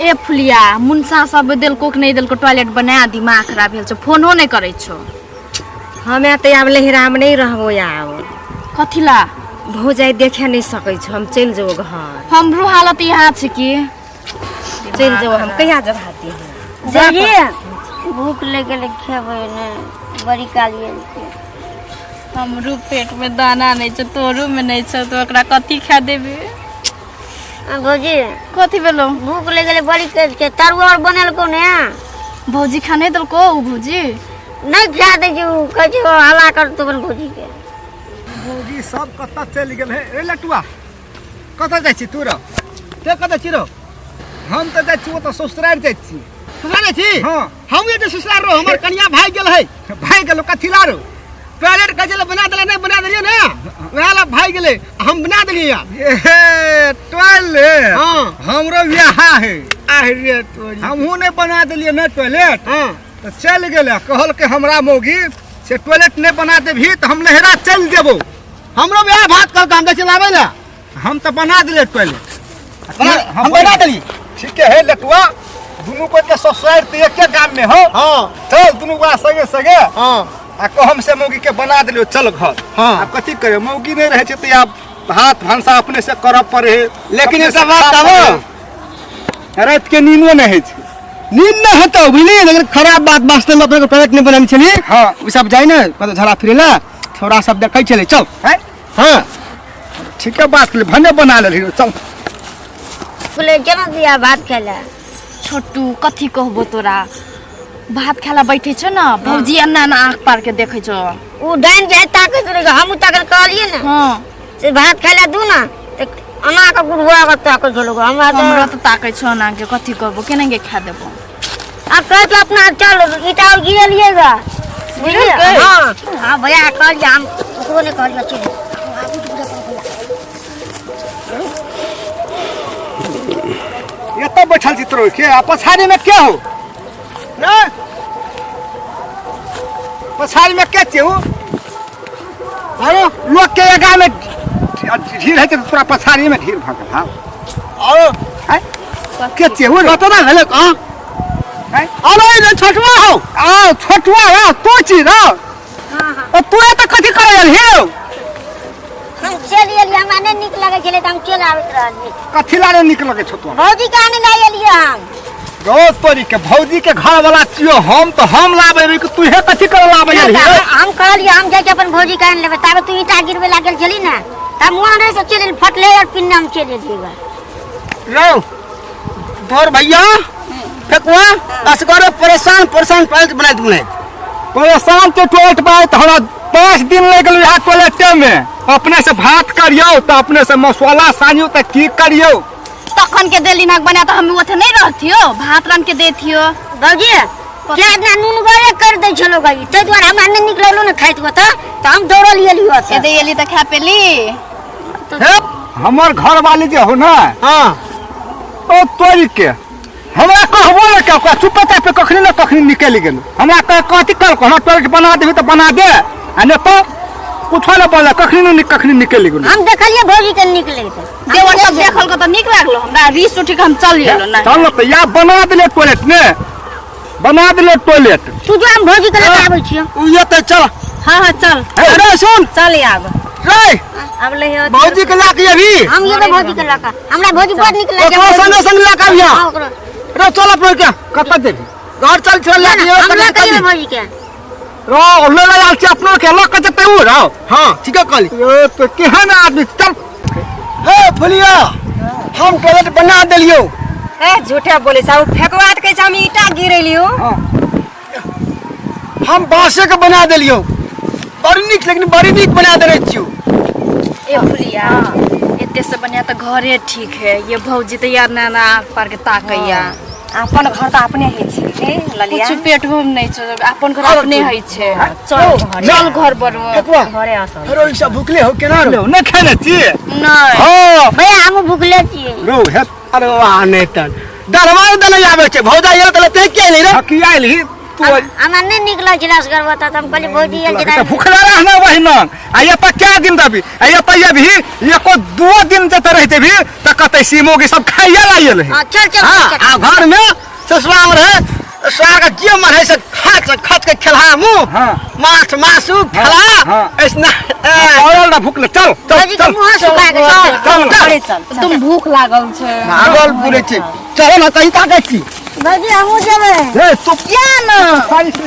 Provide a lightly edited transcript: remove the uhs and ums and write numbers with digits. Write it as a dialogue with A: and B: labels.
A: ए फुलिया मुनसा सब देलको कि नहीं देलको टॉयलेट बना दिमाग खराब भेल छ फोनो नहीं करे छो।
B: हमें तो आब लहराम नहीं रहबो आब
A: कथिला
B: भौजाई देखे नहीं सकै छ। हम चल जेबो घर।
A: हमरो हालत यहाँ छ कि
B: चल जेबो हम कहिया जबाती
C: जाइए भूख लगे खेबे ने बड़ी कालिए
A: हमरो पेट में दाना नहीं छ तोरो में नहीं छ तो एकरा कथि खा देबे।
C: भौजी
A: कथि भेलो
C: भूख लगे बड़ी के तरुआ और बनल को ने
A: भौजी खाने देलको उ भौजी
C: नहीं खा दे जो कह जो हला कर तो बन भौजी के
D: भौजी सब कत्ता चल गेल है। ए लटुआ कत्ता जाइ छी तू रो ते कत्ता छी रो हम त जाइ छी तो ससुराल जाइ छी।
E: ससुराल छी
D: हां
E: हम ये तो ससुराल रो हमर कन्या भाई गेल है
D: भाई गेलो कथिला रो
E: टॉयलेट कजल बना देला नहीं बना देलिए ना वेला भाई गेले हम बना देलिए
D: ए टॉयलेट
E: हां
D: हमरो बियाह है
E: आह रे तोरी
D: हमहू नहीं बना देलिए ना टॉयलेट।
E: हां
D: तो चल गेले कहल के हमरा मौगी से टॉयलेट नहीं बना देभी तो हम लहरा चल देबो।
E: हमरो ब्याह भात कर काम चलावे ना
D: हम तो बना दिले टॉयलेट
E: हम बना देली
D: ठीक है लटुआ दोनों को के ससुराल तो एक गांव में हो।
E: हां
D: चल दोनों बा संगे संगे
E: हां
D: आ को हम से मौगी के बना दिलियो चल घर।
E: हाँ।
D: अब कथी करे मौगी नहीं रहे तो आप हाथ भांसा अपने से करब पड़े
E: लेकिन ये सब बात कहो
D: रात के नींदो नहीं है
E: नींद न होता बुझली लेकिन खराब बात वास्तव में अपने को टॉयलेट नहीं बनानी चली।
D: हाँ
E: वो सब जाए ना मतलब झड़ा फिरेला थोड़ा सब देख चले चल
D: है
E: हाँ
D: ठीक है बात भने बना ले चल
C: बोले केना दिया भात खेला
A: छोटू कथि कहबो तोरा भात खाला बैठे छ न भौजी अन्ना न आँख पार के देखे छ
C: उ डाइन जाय ताकत रे हम तक कहलिए ना
A: हां
C: से भात खेला दू ना अना का गुड़वा का ताकत झलो हमरा
A: हमरा तो ताकै छ ना के कथि करबो केना के खा देबो।
C: अब कह तो अपना चल ईटा और गिर लिएगा बुझलिए। हां हां भैया कह हम उसको ने कह चल
D: ये तो बैठल चित्रो के पछाड़ी में क्या हो ना पछाड़ी में क्या छे हो अरे लोग के गांव में ढीर है तो पूरा पछाड़ी में ढीर भागल हां और है के छे हो
E: पता ना भेले कहां
D: है
E: अरे ये छोटवा हो
D: आ छोटवा है तो छी रो
C: हां हां
D: तू तो कथि करे हे
C: हम चलिए हमरा नहीं निक लगे खेले त हम चल आवत रहनी
D: कथि लाने निकल के छोटवा
C: भौजी का नहीं लाए लिए हम
D: रो तोरी के भौजी के घर वाला छियो हम तो हम लाबे कि तू हे कथि कर लाबे हे
C: हम कहलिए हम जाके अपन भौजी का लेबे तब तू ईटा गिरवे लागल चली ना तब मुआ रे से चल फटले और पिन्ना हम चले दिएगा
E: लो धर भैया फेकुआ असगरे परेशान परेशान पैल बना दूने
D: परेशान के टोट बात हमरा 5 दिन लग गेल यहाँ टॉयलेट में अपने से भात करियो तो अपने से मसाला सानियो तो की करियो
A: तखन के देली नाक बना तो हम ओथे नहीं रहथियो भात रन के देथियो
C: भौजी क्या ना नून गरे कर दे छलो गई ते द्वारा हम नहीं निकललो ना खाइत को तो हम दौड़ लिए लियो
A: ए दे एली त खा पेली
D: हमर घर वाली जे हो ना
E: हां
D: ओ तोरी के हमरा कहबो ना का चुपता पे कखनी ना कखनी निकल गेल हमरा कथि कर को टॉयलेट बना देबी तो बना दे आ ने तो कुछ ना बोला कखनी निकल गेल
C: हम देखलिए भौजी के निकले थे
A: देवर सब देखल को त निक लागलो हमरा रिस उठी के हम चल गेलो ना
D: चल तो या बना दिले टॉयलेट ने बना दिले टॉयलेट
C: तू जो हम भौजी के लेके आबै छियो
E: उ ये तो चल
B: हाँ हाँ चल
E: अरे सुन
B: चल आब
E: रे
B: अब ले
E: भौजी के लाके अभी
C: हम ये भौजी के लका हमरा भौजी बहुत निक लगे
E: तो संग संग लाके अभी
C: हां ओकरो
E: रे चल अपने के
D: कत देबी
E: घर चल चल लाके
C: हम लका भौजी के
D: रो ले ले आल छी अपनो के लक जते उ रहो
E: हां ठीक है कल
D: ए तो केहन आदमी चल
E: हे फुलिया हम टॉयलेट बना देलियो
B: ए झूठे बोले सब फेकवात के हम ईटा गिरलियो
E: हम बांसे के बना देलियो बड़ी निक लेकिन बड़ी निक बना देने छियो
A: ए फुलिया एते से बनिया त घरे ठीक है ये भौजी त यार ना पार के ताकैया
B: अपन घर तो अपने है छे ललिया
A: कुछ पेट में नहीं छ अपन घर अपने है छे चल घर बरो
E: फेकुआ
B: घरे आसल
E: रो ई सब भूखले हो केना रो
D: न खाने छी
A: नहीं
D: हां
C: भैया हम भूखले छी
D: रो हे
E: अरे वाह नेतन दरवाजा दले आवे छे भौजा ये तले ते के ले रे
D: हकी आइल ही तू
C: हमरा नहीं निकला जिलास करवा था हम कहली भौजी ये जिला
D: भूखला रहना वही न आ ये पर क्या दिन दबी आ ये पर ये भी ये को 2 दिन जते रहते भी त कतै सीमो के सब खाइया लायल है
C: चल चल
E: हां आ घर में ससुराल रहे स्वाग जे मन है से खच के खिला मु
D: हां
E: माछ मासु खिला ऐसना
D: और ना भूख ले चल
C: भौजी के मुंह सुखा के
B: चल
A: तुम भूख लागल छे
E: भागल पुरे छे चलो ना कहीं काटे छी
C: भौजी हमहू जेबै
D: ए तू
C: या न
D: सारी से